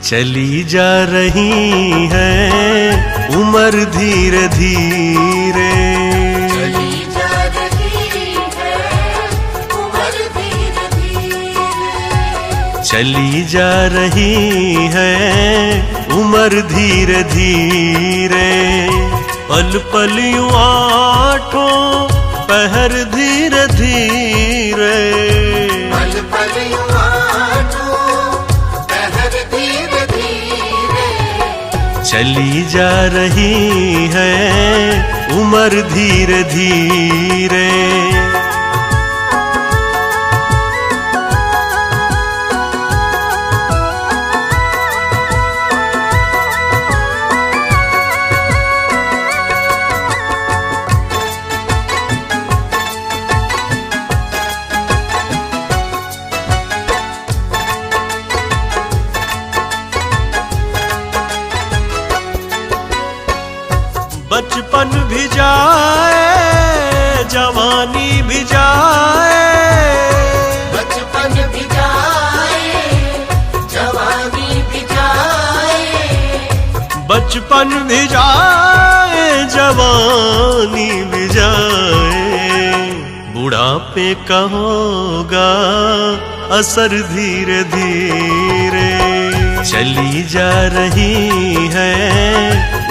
चली जा रही है उम्र धीरे धीरे, चली जा रही है उम्र धीरे धीरे, चली जा रही है उम्र धीरे धीरे। पल पल यूं आठों पहर धीरे धीरे, पल पल यूं आठों पहर धीरे धीरे, चली जा रही है उम्र धीरे धीरे। बचपन भी जाए जवानी भी जाए, बचपन भी जाए जवानी भी जाए, बचपन भी जाए जवानी भी जाए। बुढ़ापे का होगा असर धीरे धीरे, चली जा रही है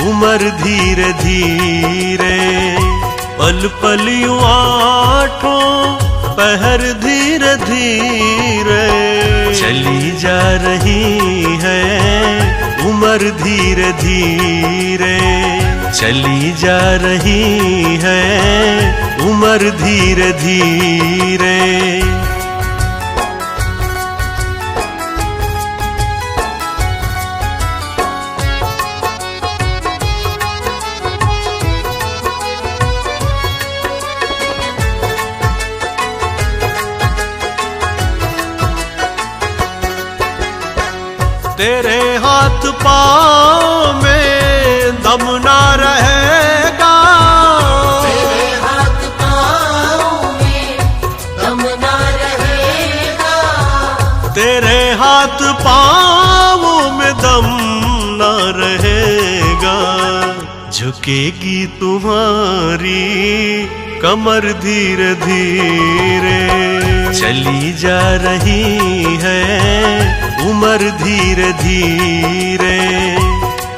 उम्र धीरे धीरे। पल पल यूं आठों पहर धीरे धीरे, चली जा रही है उम्र धीरे धीरे, चली जा रही है उम्र धीरे धीरे। तेरे हाथ पाँव में दम ना रहेगा, तेरे हाथ पाँव में दम ना रहेगा, तेरे हाथ पाँव में दम ना रहेगा। झुकेगी तुम्हारी कमर धीरे धीरे, चली जा रही है उम्र धीरे धीरे।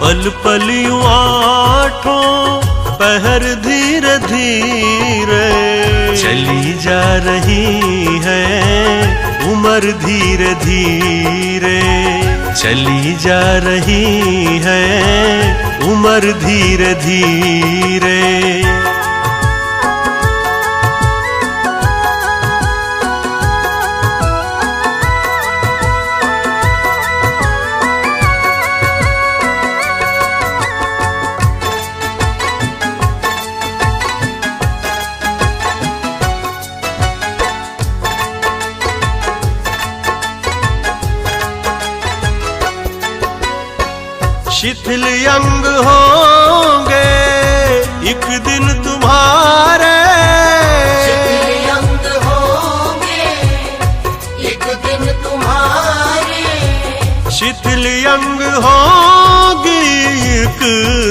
पल पल यूं आठों पहर धीरे धीरे, चली जा रही है उम्र धीरे धीरे, चली जा रही है उम्र धीरे धीरे। शिथिल अंग होंगे एक दिन तुम्हारे, शिथिल अंग होंगे एक दिन तुम्हारे, शिथिल अंग होंगे एक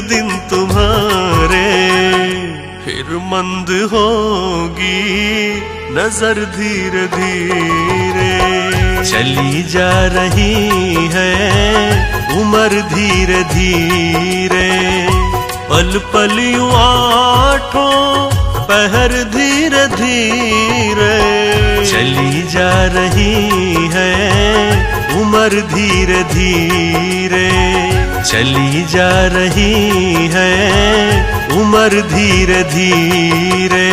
दिन तुम्हारे। फिर मंद होगी नजर धीरे धीरे, चली जा रही है उम्र धीरे धीरे। पल पल यूं आठों पहर धीरे धीरे, चली जा रही है उम्र धीरे धीरे, चली जा रही है उम्र धीरे धीरे।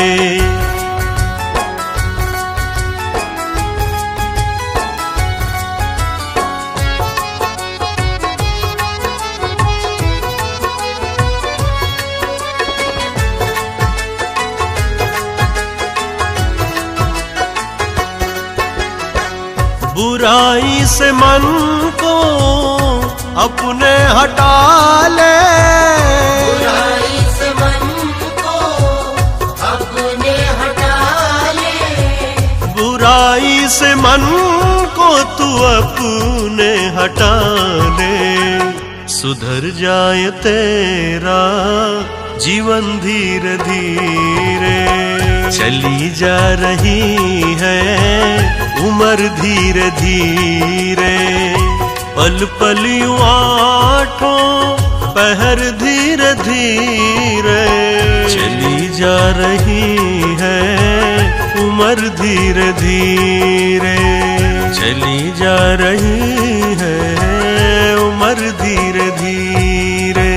बुराई से मन को अपने हटा ले, बुराई से मन को अपने हटा ले, बुराई से मन को को तू अपने हटा ले, सुधर जाए तेरा जीवन धीरे धीरे। चली जा रही है उम्र धीरे धीरे, पल पल यूं आठों पहर धीरे धीरे। चली जा रही है उम्र धीरे धीरे, चली जा रही है उम्र धीरे धीरे।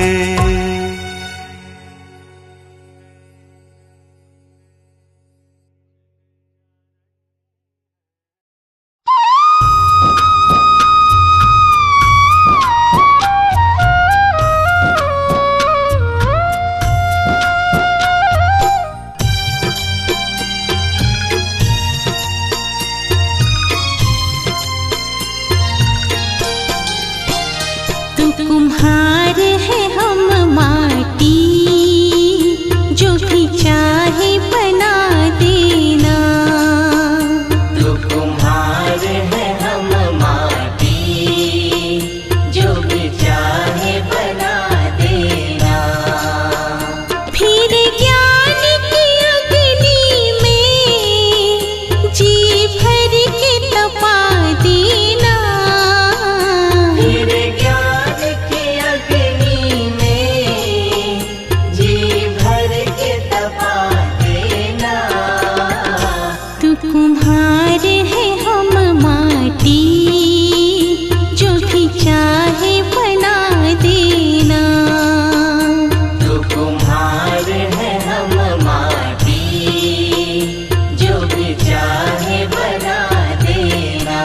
कुम्हार है हम माटी, जो भी चाहे बना देना। तू कुम्हार है हम माटी, जो भी चाहे बना देना। फिर ज्ञान की अग्नि में जी भर के तपा देना। फिर ज्ञान की अग्नि में जी भर के तपा देना। तू कुम्हार है हम माटी, जो भी चाहे बना देना। तू कुम्हार है हम माटी, जो भी चाहे बना देना।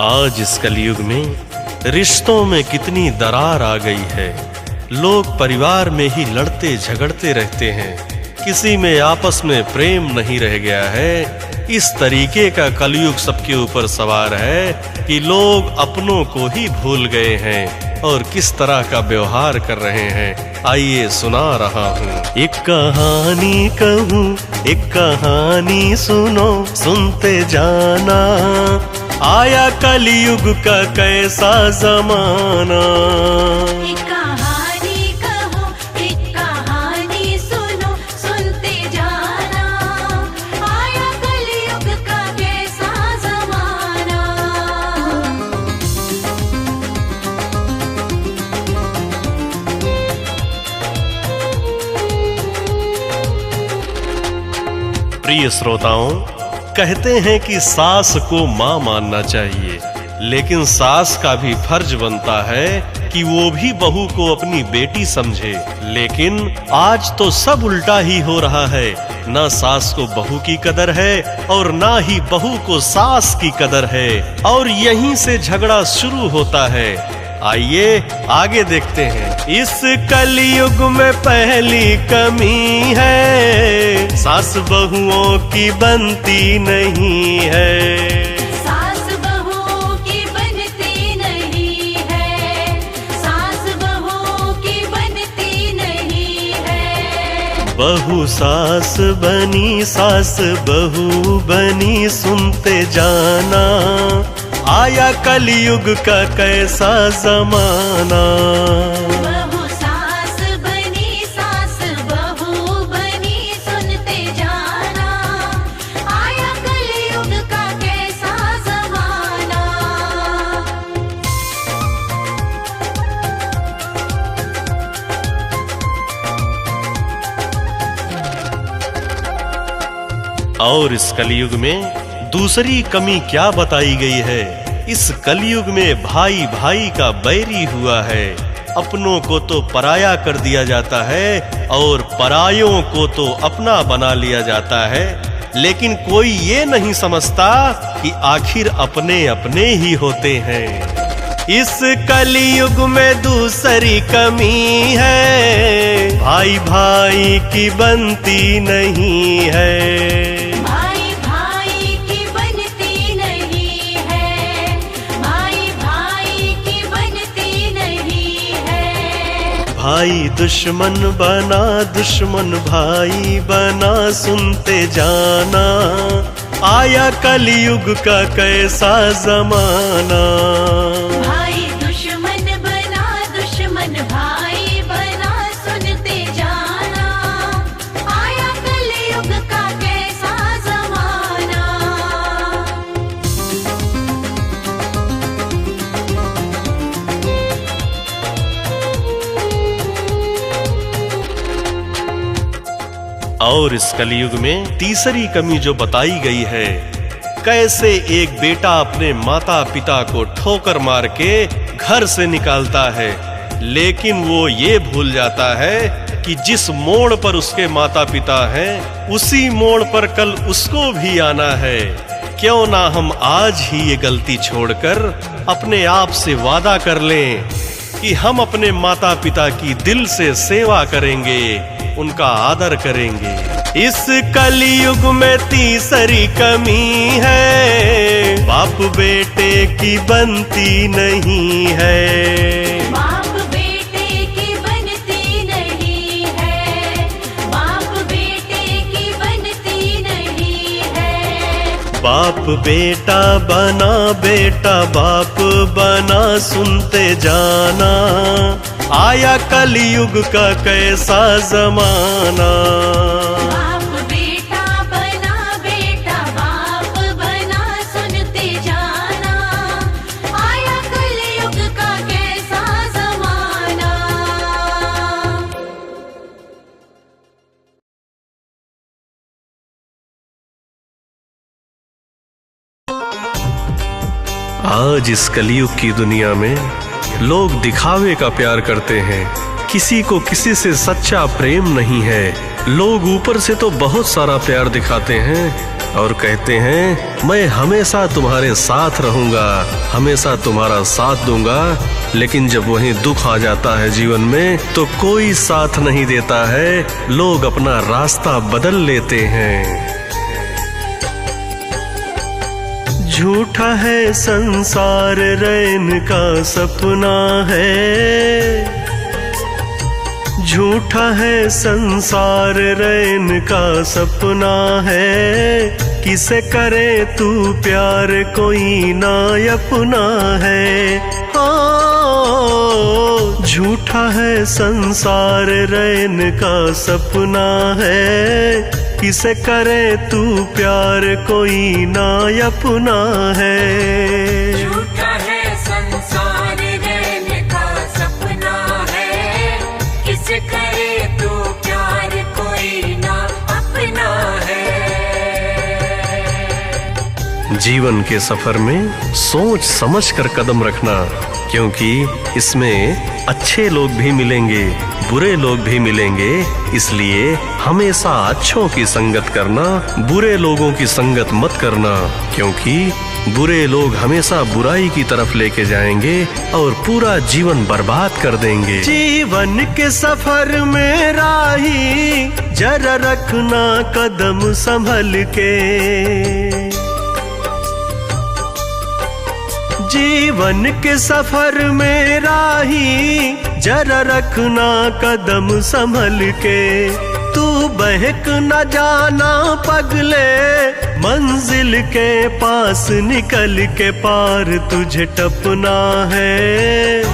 आज इस कलयुग में रिश्तों में कितनी दरार आ गई है। लोग परिवार में ही लड़ते झगड़ते रहते हैं, किसी में आपस में प्रेम नहीं रह गया है। इस तरीके का कलयुग सबके ऊपर सवार है कि लोग अपनों को ही भूल गए हैं और किस तरह का व्यवहार कर रहे हैं। आइए सुना रहा हूँ एक कहानी कहूँ, एक कहानी सुनो, सुनते जाना, आया कलयुग का कैसा जमाना। एक कहानी कहो, एक कहानी सुनो, सुनते जाना, आया कलयुग का कैसा जमाना। प्रिय श्रोताओं, कहते हैं कि सास को माँ मानना चाहिए, लेकिन सास का भी फर्ज बनता है कि वो भी बहू को अपनी बेटी समझे। लेकिन आज तो सब उल्टा ही हो रहा है, ना सास को बहू की कदर है और ना ही बहू को सास की कदर है, और यहीं से झगड़ा शुरू होता है। आइए आगे देखते हैं। इस कलयुग में पहली कमी है, सास बहुओं की बनती नहीं है। सास बहुओं की बनती नहीं है, सास बहुओं की बनती नहीं है। बहू सास बनी, सास बहू बनी, सुनते जाना, आया कलयुग का कैसा जमाना। बहू सास बनी, सास बहू बनी, सुनते जाना, आया कलयुग का कैसा जमाना। और इस कलयुग में दूसरी कमी क्या बताई गई है। इस कलयुग में भाई भाई का बैरी हुआ है। अपनों को तो पराया कर दिया जाता है और परायों को तो अपना बना लिया जाता है, लेकिन कोई ये नहीं समझता कि आखिर अपने अपने ही होते हैं। इस कलयुग में दूसरी कमी है, भाई भाई की बनती नहीं है। भाई भाई की बनती नहीं है, भाई भाई की बनती नहीं है। भाई दुश्मन बना, दुश्मन भाई बना, सुनते जाना, आया कलयुग का कैसा जमाना। भाई दुश्मन बना, दुश्मन भाई बना, सुनते जाना, आया कलयुग का कैसा जमाना। और इस कलयुग में तीसरी कमी जो बताई गई है, कैसे एक बेटा अपने माता पिता को ठोकर मार के घर से निकालता है, लेकिन वो ये भूल जाता है कि जिस मोड़ पर उसके माता पिता हैं, उसी मोड़ पर कल उसको भी आना है। क्यों ना हम आज ही ये गलती छोड़कर अपने आप से वादा कर लें कि हम अपने माता पिता की दिल से सेवा करेंगे, उनका आदर करेंगे। इस कलयुग में तीसरी कमी है, बाप बेटे की बनती नहीं है। बाप बेटे की बनती नहीं है, बाप बेटे की बनती नहीं है। बाप बेटा बना, बेटा बाप बना, सुनते जाना, आया कलयुग का कैसा जमाना। बाप बेटा बना, बेटा बाप बना, सुनते जाना, आया कलयुग का कैसा जमाना। आज इस कलयुग की दुनिया में लोग दिखावे का प्यार करते हैं, किसी को किसी से सच्चा प्रेम नहीं है। लोग ऊपर से तो बहुत सारा प्यार दिखाते हैं, और कहते हैं मैं हमेशा तुम्हारे साथ रहूंगा, हमेशा तुम्हारा साथ दूंगा। लेकिन जब वहीं दुख आ जाता है जीवन में तो कोई साथ नहीं देता है, लोग अपना रास्ता बदल लेते हैं। झूठा है संसार रैन का सपना है, झूठा है संसार रैन का सपना है। किसे करे तू प्यार कोई ना अपना है। झूठा है संसार रैन का सपना है। किसे करे तू प्यार कोई ना अपना है। झूठा है संसार रैन का सपना है, किसे करे तू प्यार कोई ना अपना है। जीवन के सफर में सोच समझ कर कदम रखना, क्योंकि इसमें अच्छे लोग भी मिलेंगे, बुरे लोग भी मिलेंगे। इसलिए हमेशा अच्छों की संगत करना, बुरे लोगों की संगत मत करना, क्योंकि बुरे लोग हमेशा बुराई की तरफ लेके जाएंगे और पूरा जीवन बर्बाद कर देंगे। जीवन के सफर में राही जरा रखना कदम संभल के। जीवन के सफर में राही जरा रखना कदम संभल के। तू बहक न जाना पगले, मंजिल के पास निकल के पार तुझे टपना है,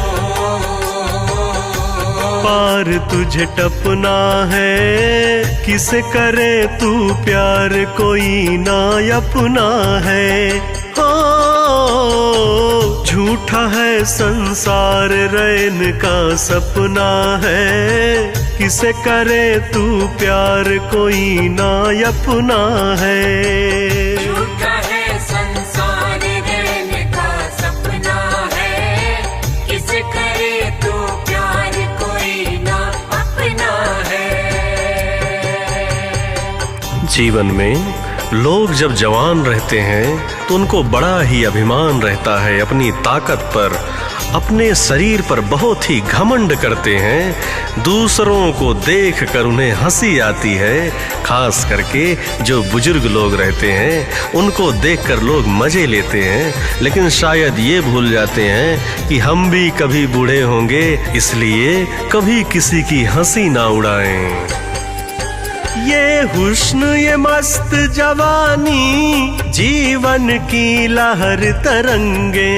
पार तुझे टपना है। किसे करे तू प्यार कोई ना अपना है। झूठा है संसार रैन का सपना है। किसे करे तू प्यार कोई ना अपना है। झूठा है संसार रैन का सपना है, किसे करे तू प्यार कोई ना अपना है। जीवन में लोग जब जवान रहते हैं तो उनको बड़ा ही अभिमान रहता है अपनी ताकत पर, अपने शरीर पर बहुत ही घमंड करते हैं। दूसरों को देख कर उन्हें हंसी आती है। खास करके जो बुजुर्ग लोग रहते हैं उनको देखकर लोग मजे लेते हैं, लेकिन शायद ये भूल जाते हैं कि हम भी कभी बूढ़े होंगे, इसलिए कभी किसी की हंसी ना उड़ाएं। ये हुस्न ये मस्त जवानी जीवन की लहर तरंगे।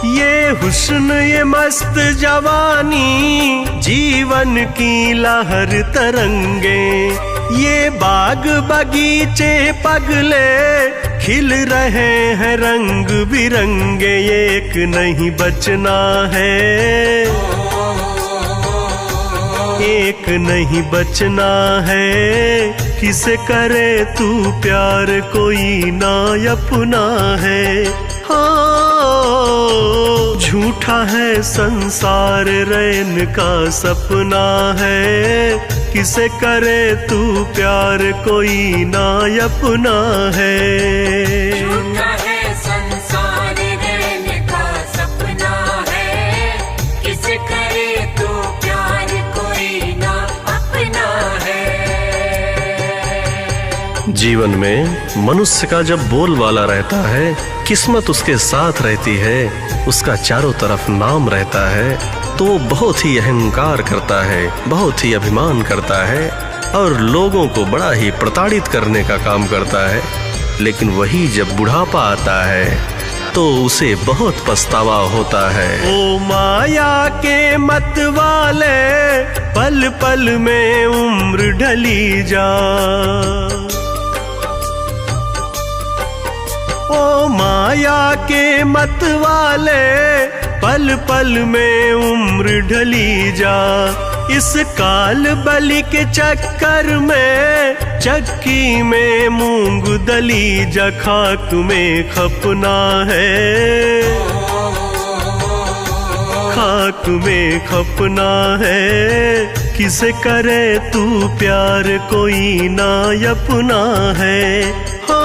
ये हुस्न ये मस्त जवानी जीवन की लहर तरंगे। ये बाग बगीचे पगले खिल रहे हैं रंग बिरंगे। एक नहीं बचना है, एक नहीं बचना है। किसे करे तू प्यार कोई ना अपना है। झूठा है संसार रैन का सपना है। किसे करे तू प्यार कोई ना अपना है। झूठा है संसार रैन का सपना है, किसे करे तू प्यार कोई ना अपना है। जीवन में मनुष्य का जब बोलबाला रहता है, किस्मत उसके साथ रहती है, उसका चारों तरफ नाम रहता है, तो वो बहुत ही अहंकार करता है, बहुत ही अभिमान करता है और लोगों को बड़ा ही प्रताड़ित करने का काम करता है। लेकिन वही जब बुढ़ापा आता है तो उसे बहुत पछतावा होता है। ओ माया के मत वाले पल पल में उम्र ढली जा। ओ माया के मत वाले पल पल में उम्र ढली जा। इस काल बलि के चक्कर में चक्की में मूंग दली जा। खाक में खपना है, खाक में खपना है। किसे करे तू प्यार कोई ना अपना है। हो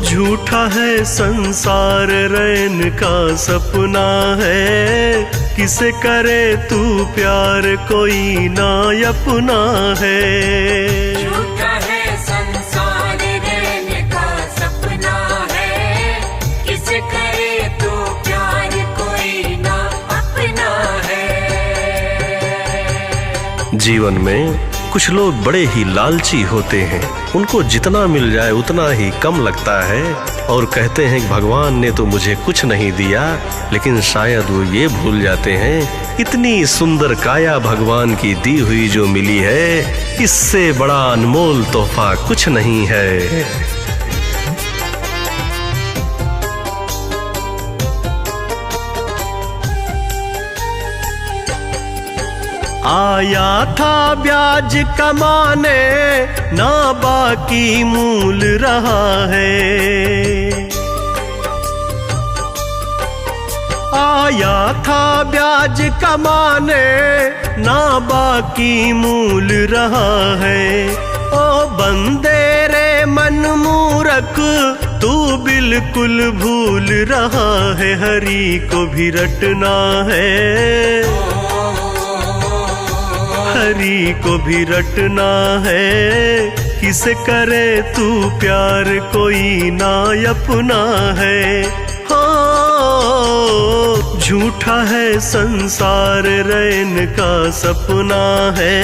झूठा है संसार रैन का सपना है। किसे करे तू प्यार कोई ना अपना है। झूठा है संसार रहने का सपना है, किसे करे तो प्यार कोई ना अपना है। जीवन में कुछ लोग बड़े ही लालची होते हैं, उनको जितना मिल जाए उतना ही कम लगता है और कहते हैं कि भगवान ने तो मुझे कुछ नहीं दिया, लेकिन शायद वो ये भूल जाते हैं इतनी सुंदर काया भगवान की दी हुई जो मिली है, इससे बड़ा अनमोल तोहफा कुछ नहीं है। आया था ब्याज कमाने ना बाकी मूल रहा है। आया था ब्याज कमाने ना बाकी मूल रहा है। ओ बंदे रे मन मूरख तू बिल्कुल भूल रहा है, हरि को भी रटना है। हरि को भी रटना है। किसे करे तू प्यार कोई ना अपना है। हाँ झूठा है संसार रैन का सपना है।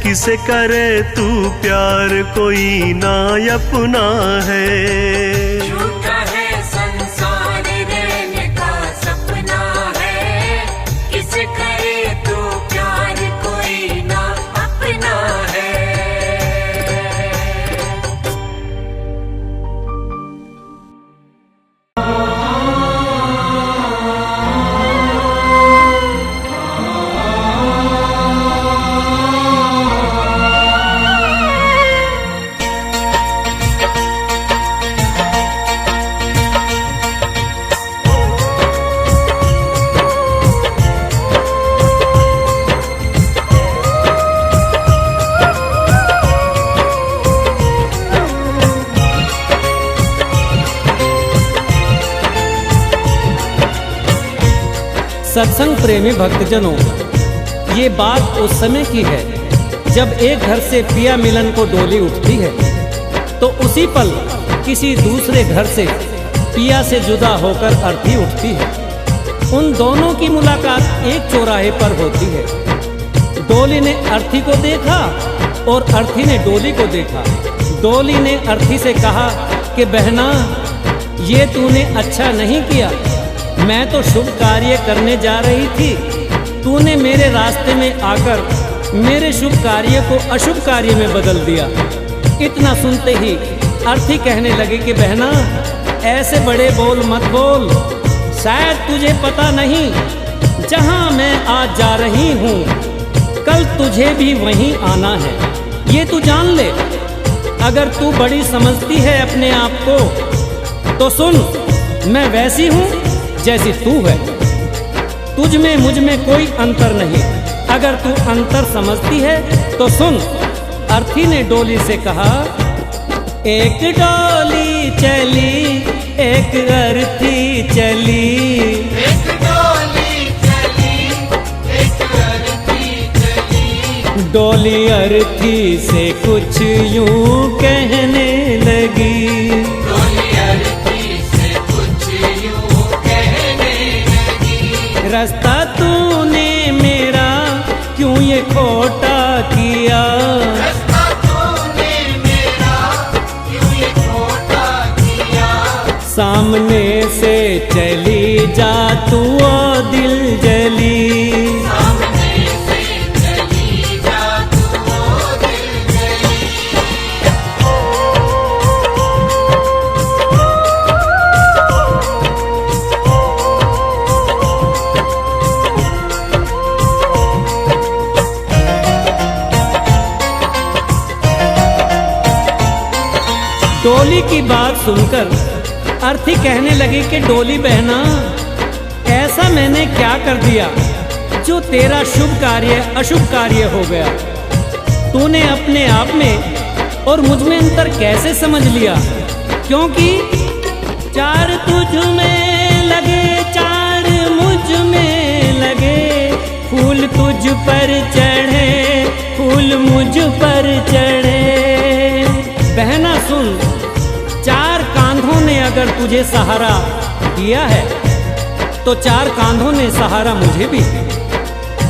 किसे करे तू प्यार कोई ना अपना है। झूठा है संसार रहने का सपना है, किसे करे तो प्यार कोई ना अपना है। सत्संग प्रेमी भक्तजनों, ये बात उस समय की है जब एक घर से पिया मिलन को डोली उठती है तो उसी पल किसी दूसरे घर से पिया से जुदा होकर अर्थी उठती है। उन दोनों की मुलाकात एक चौराहे पर होती है। डोली ने अर्थी को देखा और अर्थी ने डोली को देखा। डोली ने अर्थी से कहा कि बहना, ये तूने अच्छा नहीं किया, मैं तो शुभ कार्य करने जा रही थी, तूने मेरे रास्ते में आकर मेरे शुभ कार्य को अशुभ कार्य में बदल दिया। इतना सुनते ही अर्थी कहने लगे कि बहना, ऐसे बड़े बोल मत बोल, शायद तुझे पता नहीं जहां मैं आज जा रही हूँ कल तुझे भी वहीं आना है, ये तू जान ले। अगर तू बड़ी समझती है अपने आप को तो सुन, मैं वैसी हूँ जैसी तू है, तुझ में मुझ में कोई अंतर नहीं। अगर तू अंतर समझती है तो सुन। अर्थी ने डोली से कहा, एक डोली चली एक अर्थी चली, एक डोली चली एक अर्थी चली। डोली अर्थी से कुछ यूं कहने लगी, डोली अर्थी से कुछ यूं कहने लगी। रास्ता तूने मेरा क्यों ये खोटा किया, रास्ता तूने मेरा क्यों ये खोटा किया। सामने से चली जा तू ओ दिल जली, सामने से चली जा तू ओ दिल जली। डोली की बात सुनकर अर्थी कहने लगी कि डोली बहना, ऐसा मैंने क्या कर दिया जो तेरा शुभ कार्य अशुभ कार्य हो गया, तूने अपने आप में और मुझ में अंतर कैसे समझ लिया? क्योंकि चार तुझ में लगे, चार मुझ में लगे, फूल तुझ पर चढ़े, फूल मुझ पर चढ़े। बहना सुन, चार कांधों ने अगर तुझे सहारा दिया है तो चार कांधों ने सहारा मुझे भी।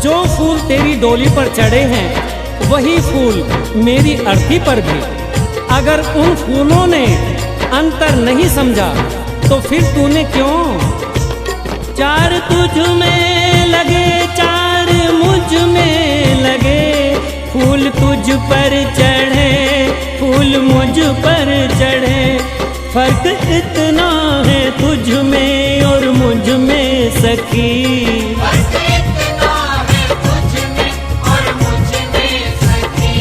जो फूल तेरी डोली पर चढ़े हैं वही फूल मेरी अर्थी पर भी। अगर उन फूलों ने अंतर नहीं समझा तो फिर तूने क्यों? चार तुझ में लगे, चार मुझ में लगे, फूल तुझ पर चढ़े, फूल मुझ पर चढ़े। फर्क इतना है तुझ में और मुझ में सखी, फर्क इतना है तुझ में और मुझ में सखी।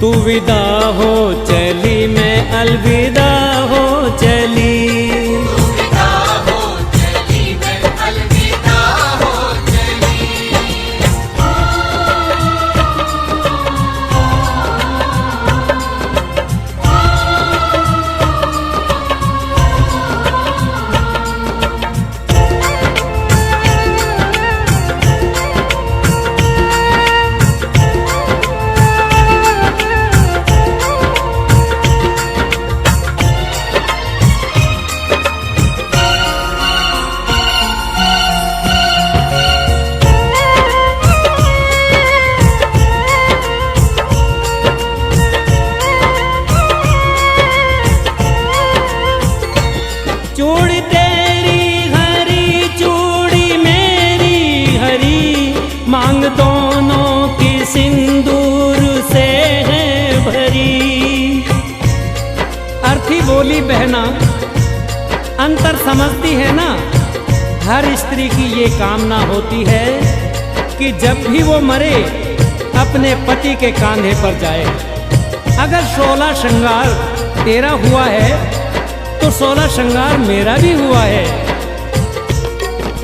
तू विदा हो चली, मैं अलविदा हो चली। तू विदा हो चली, मैं अलविदा हो चली। चूड़ी तेरी हरी, चूड़ी मेरी हरी, मांग दोनों की सिंदूर से है भरी। अर्थी बोली बहना, अंतर समझती है ना? हर स्त्री की ये कामना होती है कि जब भी वो मरे अपने पति के कांधे पर जाए। अगर 16 श्रृंगार तेरा हुआ है तो 16 श्रृंगार मेरा भी हुआ है।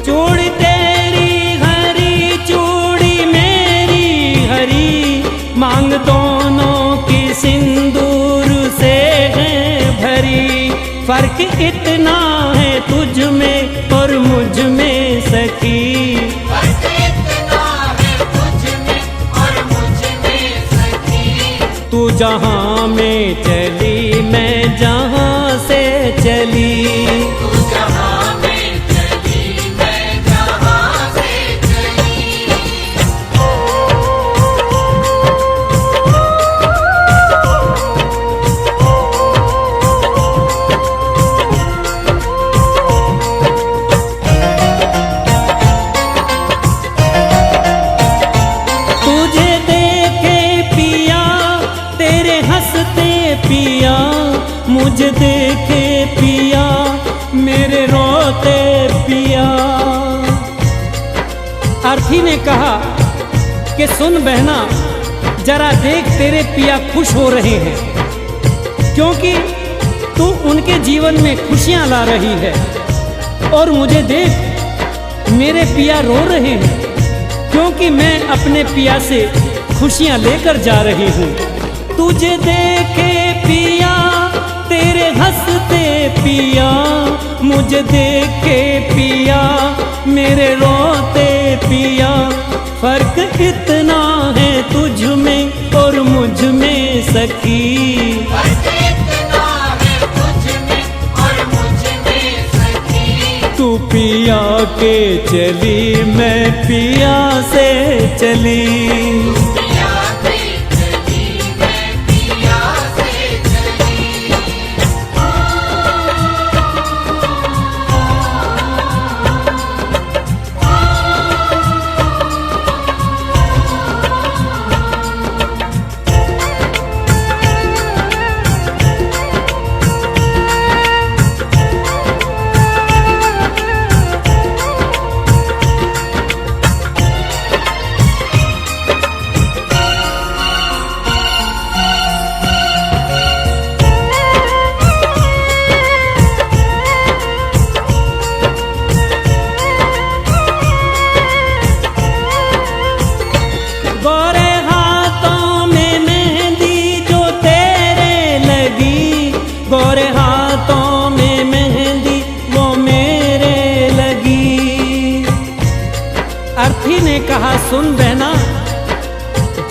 चूड़ी तेरी हरी, चूड़ी मेरी हरी, मांग दोनों की सिंदूर से है भरी। फर्क इतना है तुझ में और मुझ में सखी, फर्क इतना है तुझ में और मुझ में सखी। तू जहाँ में चली, मैं जहाँ से चली। तू जहाँ में चली, मैं जहाँ से चली। तुझे देखे पिया, तेरे हंसते पिया, मुझे देखे पिया, मेरे रोते पिया। अर्थी ने कहा कि सुन बहना, जरा देख तेरे पिया खुश हो रहे हैं, क्योंकि तू उनके जीवन में खुशियां ला रही है। और मुझे देख, मेरे पिया रो रहे हैं, क्योंकि मैं अपने पिया से खुशियां लेकर जा रही हूँ। तुझे देखे पिया, तेरे हंसते पिया, मुझे देखे पिया, मेरे रोते पिया। फर्क इतना है तुझ में और मुझ में सखी, फर्क इतना है तुझ में और मुझ में सखी। तू पिया के चली, मैं पिया से चली। पिया से चली, मैं पिया से चली। गोरे हाथों में मेहंदी वो मेरे लगी। अर्थी ने कहा, सुन बहना,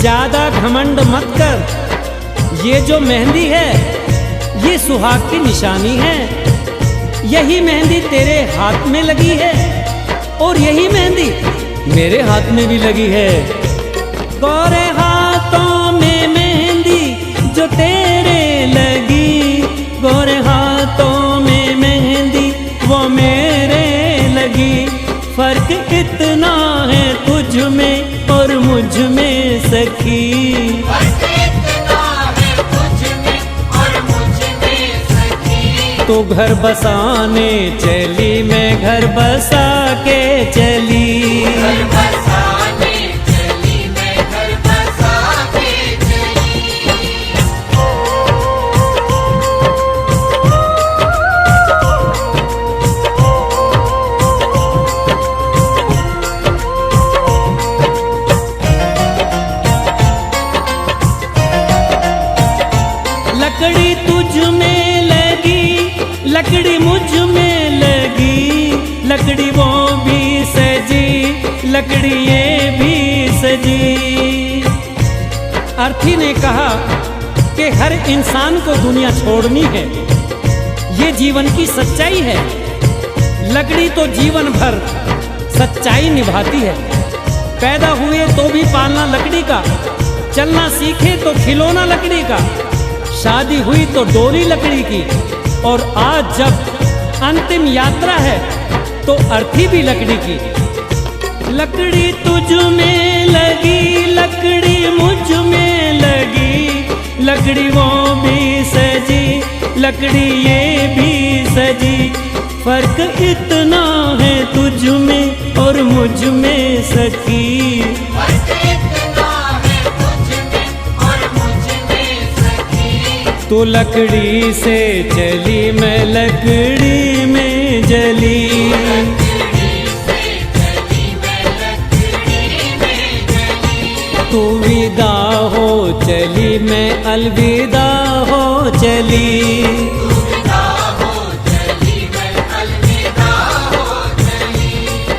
ज्यादा घमंड मत कर। ये जो मेहंदी है ये सुहाग की निशानी है। यही मेहंदी तेरे हाथ में लगी है और यही मेहंदी मेरे हाथ में भी लगी है। गोरे हाथों में मेहंदी जो तेरे लगी, गोरे हाथों में मेहंदी वो मेरे लगी। फर्क इतना है तुझ में और मुझ में सखी। तो घर बसाने चली, मैं घर बसा के चली। घर बसाने चली, मैं घर बसा के चली। लकड़ी तुझ में लगी, लकड़ी मुझ में लगी, लकड़ी वो भी सजी, लकड़ी ये भी सजी। अर्थी ने कहा कि हर इंसान को दुनिया छोड़नी है, ये जीवन की सच्चाई है। लकड़ी तो जीवन भर सच्चाई निभाती है। पैदा हुए तो भी पालना लकड़ी का, चलना सीखे तो खिलौना लकड़ी का, शादी हुई तो डोरी लकड़ी की, और आज जब अंतिम यात्रा है तो अर्थी भी लकड़ी की। लकड़ी तुझ में लगी, लकड़ी मुझ में लगी, लकड़ी वो भी सजी, लकड़ी ये भी सजी। फर्क इतना है तुझ में और मुझ में सखी। तू लकड़ी से चली, मैं लकड़ी में जली। तू विदा हो चली, मैं अलविदा हो चली।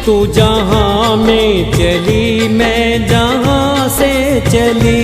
तू जहाँ में चली, मैं जहाँ से चली।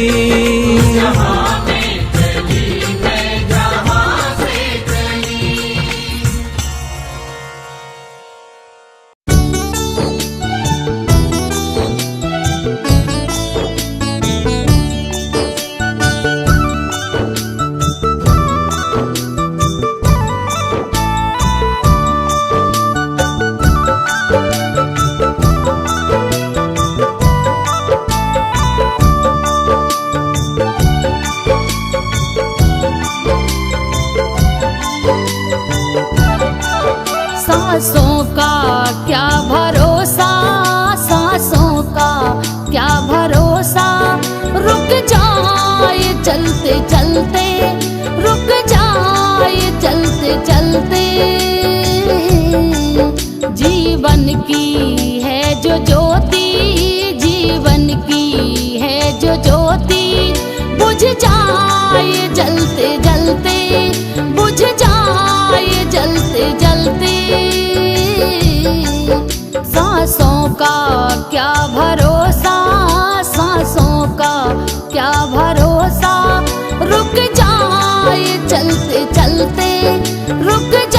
सांसों का क्या भरोसा, सांसों का क्या भरोसा, रुक जाए चलते चलते, रुक जाए चलते चलते। जीवन की है जो ज्योति, जीवन की है जो ज्योति, बुझ जाए जलते जलते, बुझ जाए जलते जलते। सांसों का क्या भरोसा, सांसों का क्या भरोसा, रुक जाए चलते चलते, रुक जाए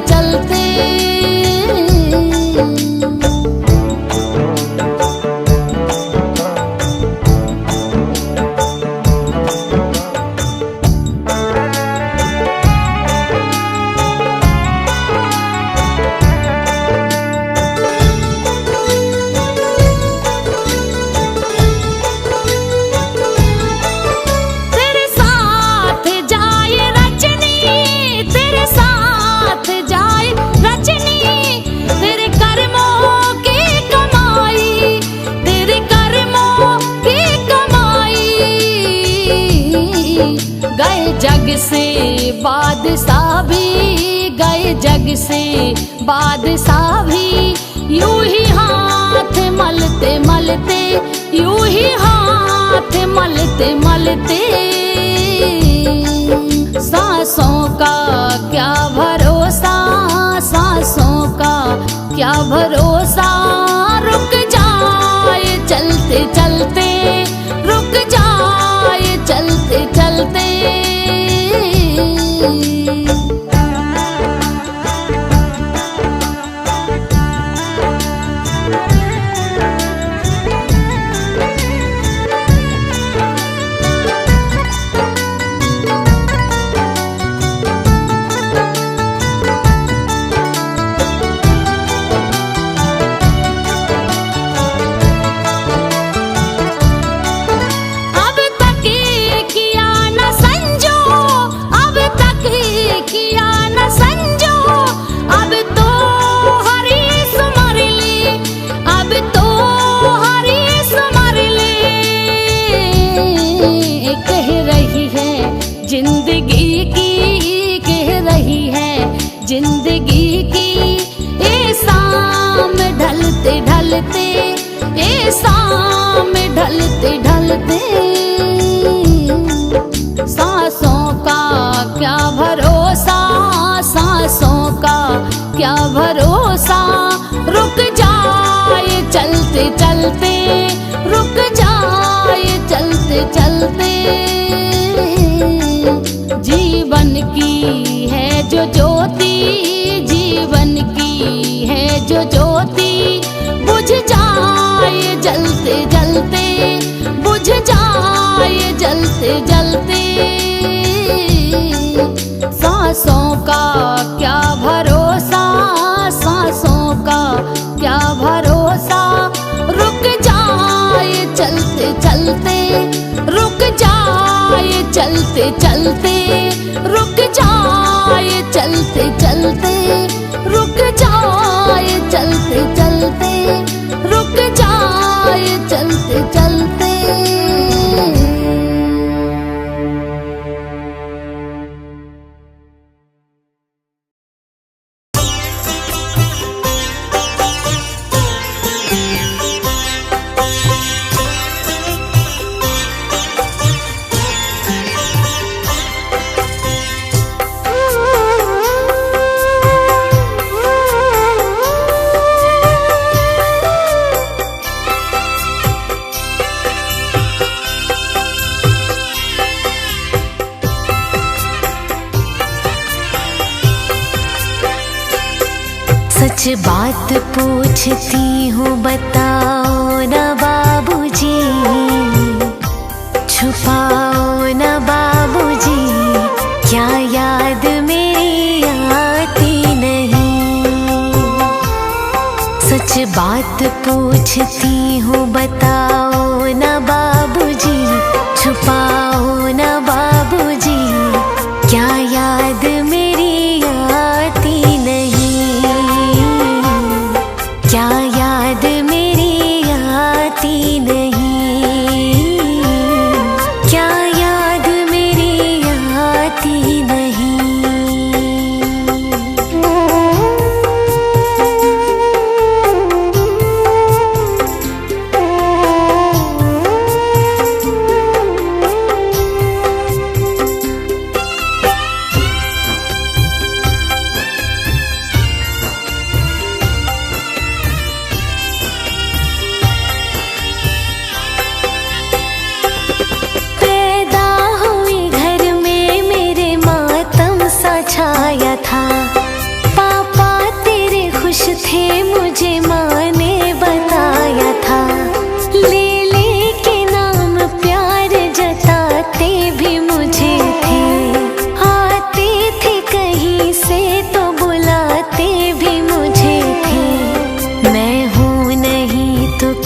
चलते। तेरे साथ जाए रजनी, तेरे साथ जाए रजनी, तेरे कर्मों की कमाई, तेरे कर्मों की कमाई। गए जग से बादशाह भी, गए जग से बादशाह भी, यूं ही हाथ मलते मलते, यूं ही हाथ मलते मलते। सांसों का क्या भरोसा, सांसों का क्या भरोसा, रुक जाए चलते चलते, रुक जाए चलते चलते। अब तक किया न संजो, अब तक किया न संजो, अब तो हरी सुमर ले, अब तो हरी सुमर ले। कह रही है जिंदगी की, कह रही है जिंदगी की, ए शाम ढलते ढलते, ए शाम ढलते ढलते। सांसों का क्या भरोसा, सांसों का क्या भरोसा, रुक जाए चलते चलते, रुक जाए चलते चलते। जीवन की है जो ज्योति, जीवन की है जो ज्योति, बुझ जाए जलते जलते, बुझ जाए जलते जलते। सांसों का क्या भरोसा, सांसों का क्या भरोसा, रुक जाए चलते चलते, रुक जाए चलते चलते, रुक जाए चलते चलते, रुक जाए चलते चलते, रुक जाए चलते चलते। सच बात पूछती हूँ बताओ न बाबूजी, छुपाओ न बाबूजी, क्या याद मेरी आती नहीं। सच बात पूछती हूँ बताओ न बाबूजी, छुपाओ न बाबूजी, क्या याद मेरी आती नहीं। क्या याद मेरी आती नहीं, क्या याद मेरी आती नहीं।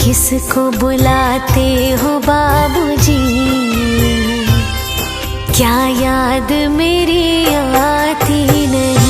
किसको बुलाते हो बाबूजी, क्या याद मेरी आती नहीं।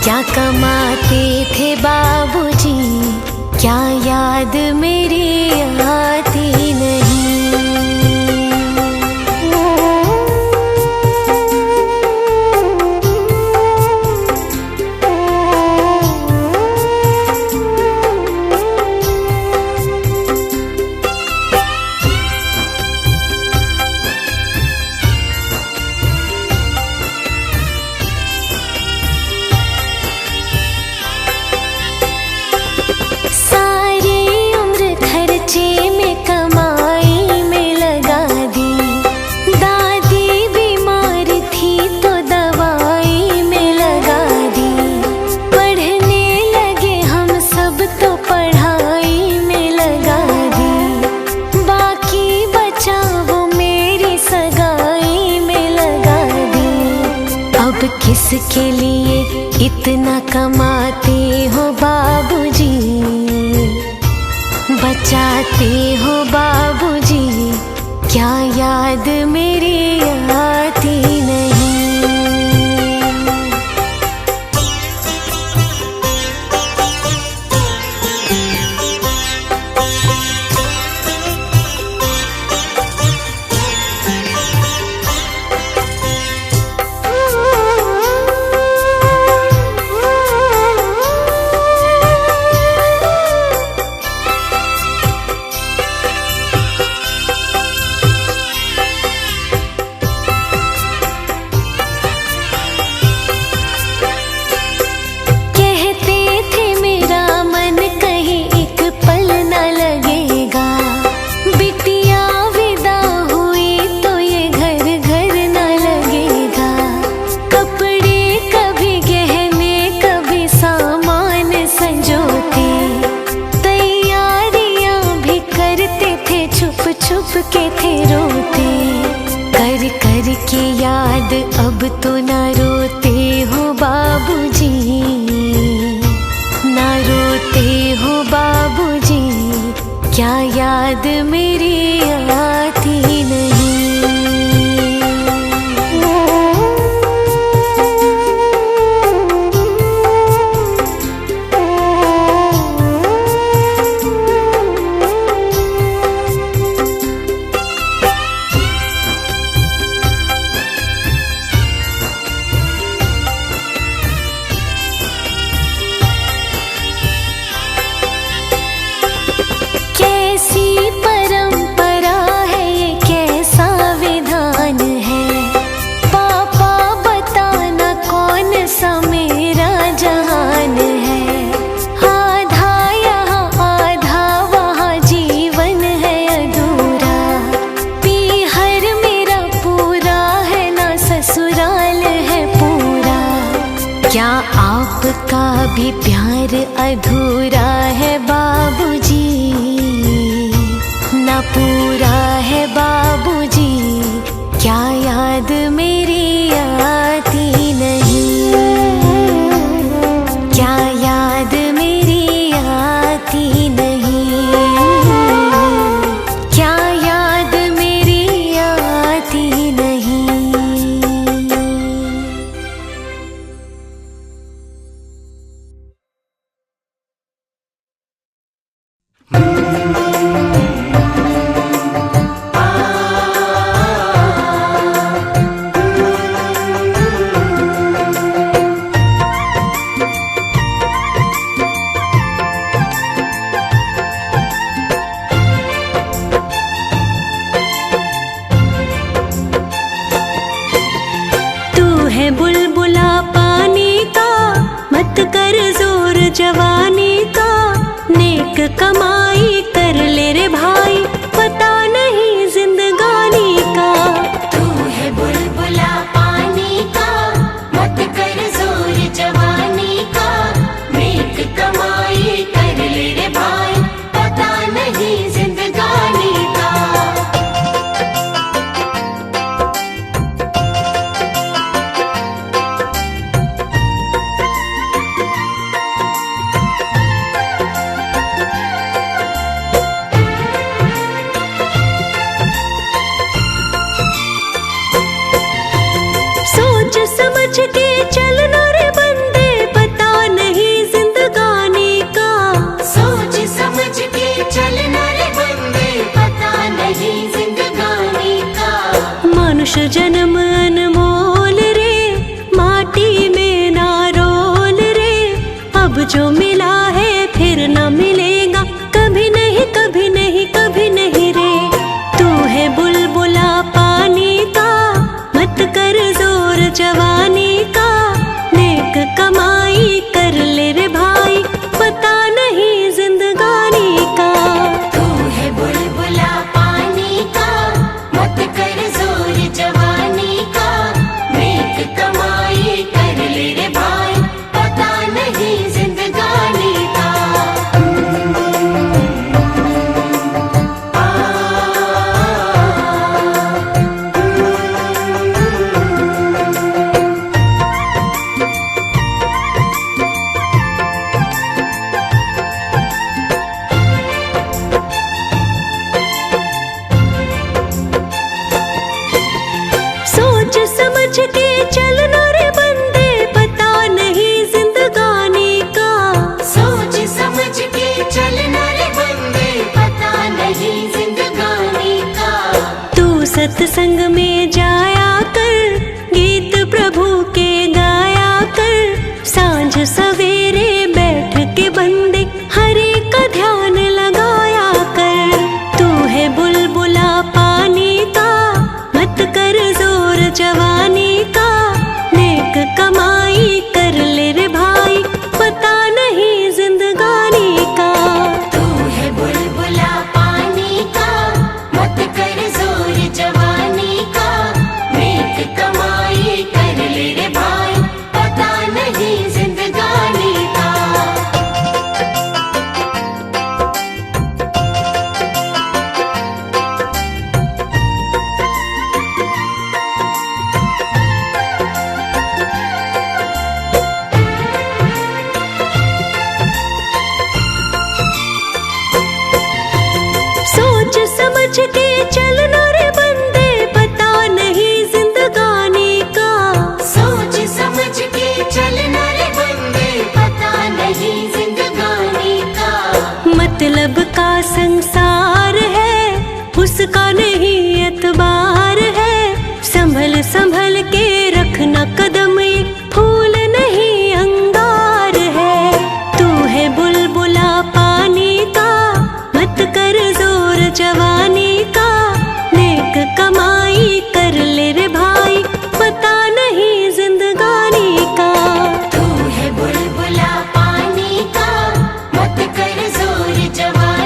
क्या कमाते थे बाबूजी, क्या याद मेरी आती नहीं। किसके लिए इतना कमाते हो बाबूजी, बचाते हो बाबूजी, क्या याद मेरी आती नहीं। के याद अब तो ना रोते हो बाबूजी, ना रोते हो बाबूजी, क्या याद मेरी आती नहीं। क्या आपका भी प्यार अधूरा है बाबूजी, ना पूरा है बाबूजी, क्या याद मेरी आती नहीं। क्या याद मेरी आती नहीं। क्या याद मेरी आती नहीं। जवानी का, नेक कमाई कर ले रे भाई, पता नहीं जिंदगानी का। तू है बुलबुला पानी का, मत कर जोर जवानी का, नेक कमाई कर ले रे भाई, पता नहीं जिंदगानी का। सोच समझ के चलना रे बंदे, पता नहीं जिंदगानी का। सोच समझ के चलना रे बंदे, पता नहीं जिंदगानी का। मनुष्य जन्म अनमोल रे, माटी में ना रोल रे, अब जो मिला है फिर न मिलेगा, कभी नहीं कभी नहीं कभी नहीं रे। तू है बुलबुला पानी का, मत कर जोर जवानी का, नेक कमाई कर ले रे भाई, पता नहीं जिंदगानी का। तू है बुलबुला पानी का, मत कर जोर जवानी का, नेक कमाई कर ले रे भाई, पता नहीं जिंदगानी का। सोच समझ के चलना रे बंदे, पता नहीं जिंदगानी का। सोच समझ के चलना रे बंदे, पता नहीं जिंदगानी का। तू सत्संग में जाया कर, गीत प्रभु के गाया कर, सांझ सवेरे बैठ के बंदे हरे का ध्यान लगाया कर। तू है बुलबुला पानी का, मत कर जोर जवानी का, नेक कमाई कर ले रे भाई, पता नहीं जिंदगानी का। तू है बुलबुला पानी का, मत कर जोर जवानी का, नेक कमाई कर ले रे भाई, पता नहीं जिंदगानी का। सोच समझ के चलना रे बंदे, पता नहीं जिंदगानी का। सोच समझ के चलना रे बंदे, पता नहीं जिंदगानी का। मतलब का संसार है, उसका नहीं एतबार है, संभल संभल के रखना कदम, ये फूल नहीं अंगार है। तू है बुलबुला पानी का, मत कर जोर जवानी का, नेक कमाई कर ले रे भाई, पता नहीं जिंदगानी का। तू है बुलबुला पानी का, मत कर जोर जवानी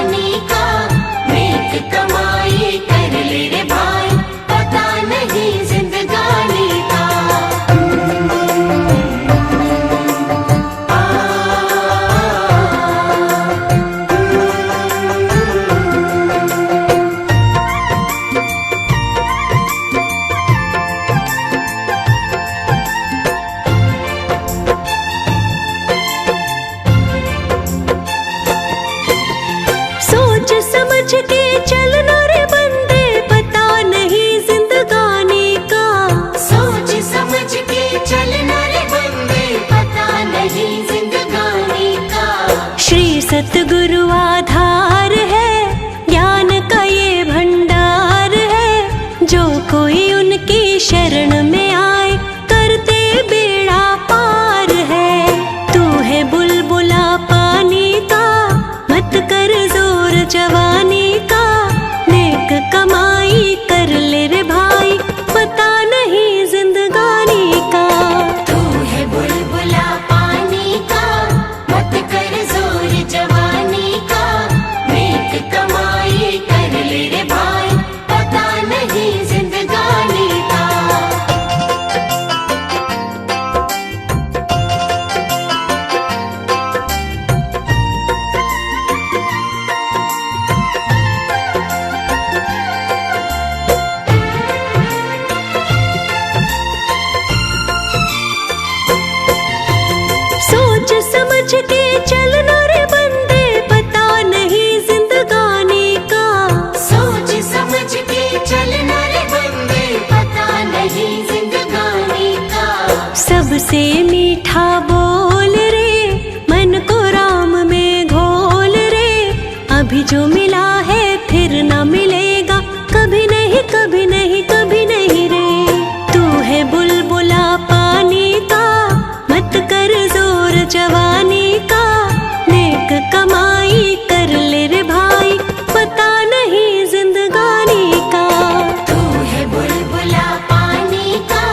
से मीठा बोल रे, मन को राम में घोल रे। अभी जो मिला है फिर न मिलेगा, कभी नहीं कभी नहीं कभी नहीं रे। तू है बुलबुला पानी का, मत कर जोर जवानी का। नेक कमाई कर ले रे भाई, पता नहीं जिंदगानी का। तू है बुलबुला पानी का,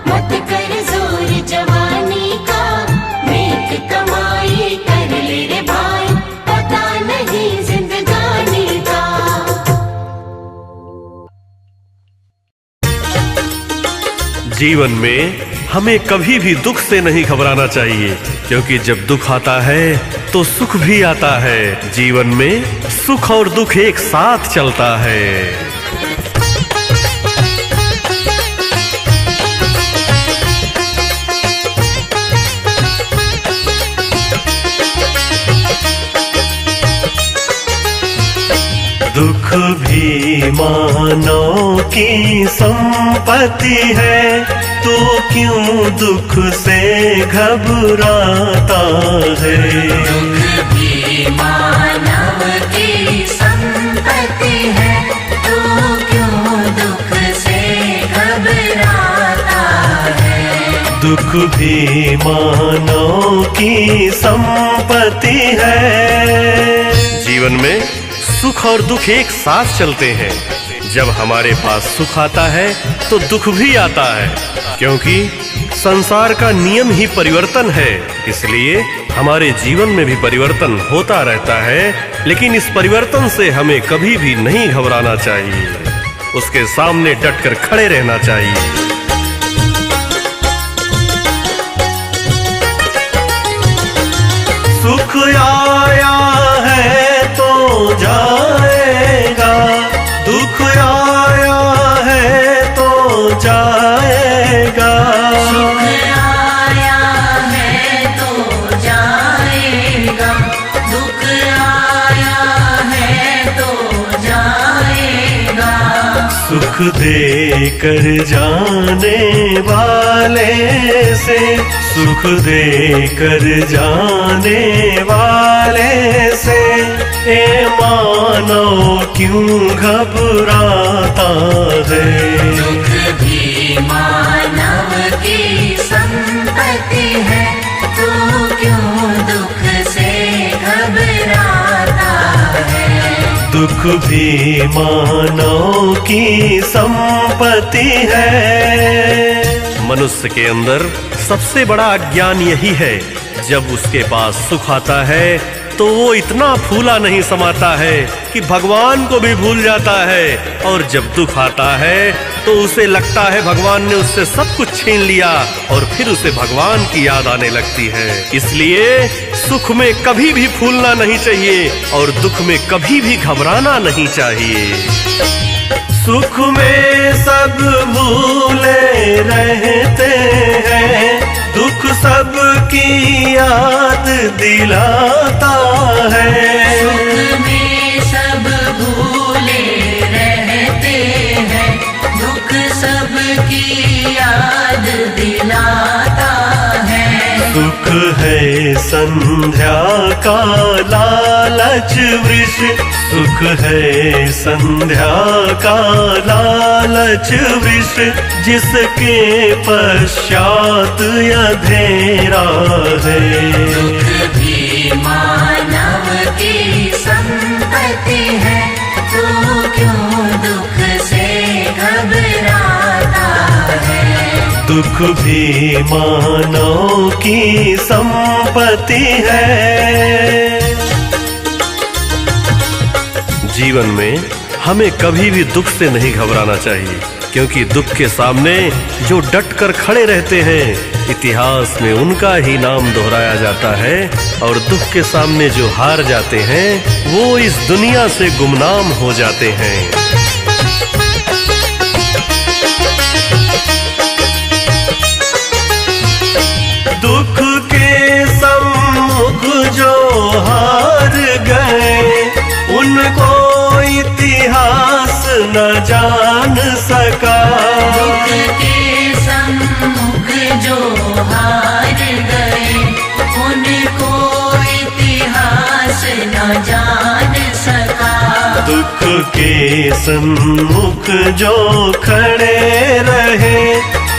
मत कर जोर जवानी का। नेक कमाई कर ले रे भाई, पता नहीं जिंदगानी का। जीवन में हमें कभी भी दुख से नहीं घबराना चाहिए, क्योंकि जब दुख आता है तो सुख भी आता है। जीवन में सुख और दुख एक साथ चलता है। दुख भी मानव की संपत्ति है, तो क्यों दुख से घबराता है। दुख भी मानव की संपत्ति है, तो क्यों दुख से घबराता है। दुख भी मानव की संपत्ति है। जीवन में सुख और दुख एक साथ चलते हैं। जब हमारे पास सुख आता है तो दुख भी आता है, क्योंकि संसार का नियम ही परिवर्तन है। इसलिए हमारे जीवन में भी परिवर्तन होता रहता है, लेकिन इस परिवर्तन से हमें कभी भी नहीं घबराना चाहिए। उसके सामने डटकर खड़े रहना चाहिए। सुख आया है तो जाएगा, दुख आया है तो जाएगा। सुख आया है तो जाएगा, दुख आया है तो जाएगा। सुख दे कर जाने वाले से, सुख दे कर जाने वाले से, ए मानव क्यों घबराता है। दुख भी मानव की संपत्ति है, तो क्यों दुख से घबराता है। दुख भी मानव की संपत्ति है। मनुष्य के अंदर सबसे बड़ा अज्ञान यही है, जब उसके पास सुख आता है तो वो इतना फूला नहीं समाता है कि भगवान को भी भूल जाता है, और जब दुख आता है तो उसे लगता है भगवान ने उससे सब कुछ छीन लिया, और फिर उसे भगवान की याद आने लगती है। इसलिए सुख में कभी भी फूलना नहीं चाहिए और दुख में कभी भी घबराना नहीं चाहिए। सुख में सब भूले रहते हैं, दुख सबकी याद दिलाता है। सुख में सब भूले रहते हैं, दुख सबकी याद दिलाता है। सुख है संध्या का लालच वृक्ष, सुख है संध्या का लालच वृक्ष, जिसके पश्चात अंधेरा है। दुख भी मानव की संपत्ति है, तो क्यों दुख से घबराता है। दुख भी मानव की संपत्ति है। जीवन में हमें कभी भी दुख से नहीं घबराना चाहिए, क्योंकि दुख के सामने जो डटकर खड़े रहते हैं, इतिहास में उनका ही नाम दोहराया जाता है, और दुख के सामने जो हार जाते हैं वो इस दुनिया से गुमनाम हो जाते हैं। दुख के सम्मुख जो हार गए, उनको इतिहास न जान सका। दुख के सम्मुख जो हार के सन्मुख जो खड़े रहे,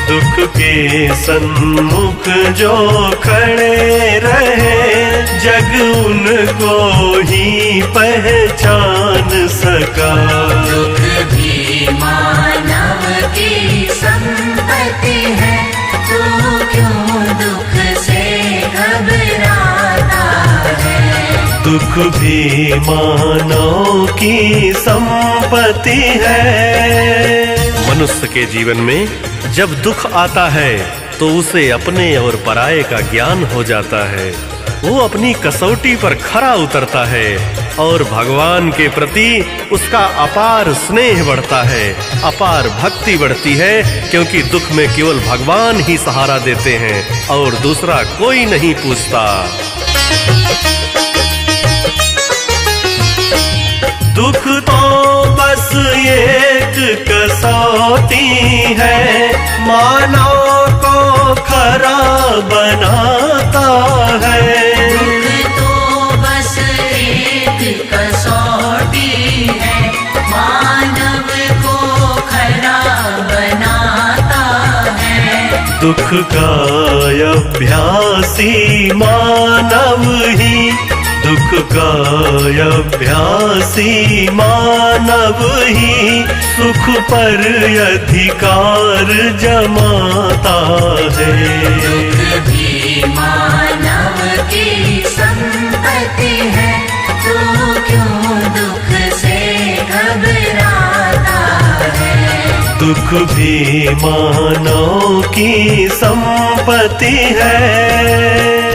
दुख के सन्मुख जो खड़े रहे, जग उनको ही पहचान सका। दुख भी मानव की संपत्ति है, तू क्यों दुख से घबराता है। दुख भी मानव की संपत्ति है। मनुष्य के जीवन में जब दुख आता है तो उसे अपने और पराये का ज्ञान हो जाता है। वो अपनी कसौटी पर खरा उतरता है और भगवान के प्रति उसका अपार स्नेह बढ़ता है, अपार भक्ति बढ़ती है, क्योंकि दुख में केवल भगवान ही सहारा देते हैं और दूसरा कोई नहीं पूछता। दुख तो बस एक कसौटी है, मानव को खरा बनाता है। दुख तो बस एक कसौटी है, मानव को खरा बनाता है। दुख का अभ्यासी मानव ही, दुख का अभ्यासी मानव ही, सुख पर अधिकार जमाता है। दुख भी मानव की संपत्ति है, तू क्यों दुख से घबराता है। दुख भी मानव की संपत्ति है।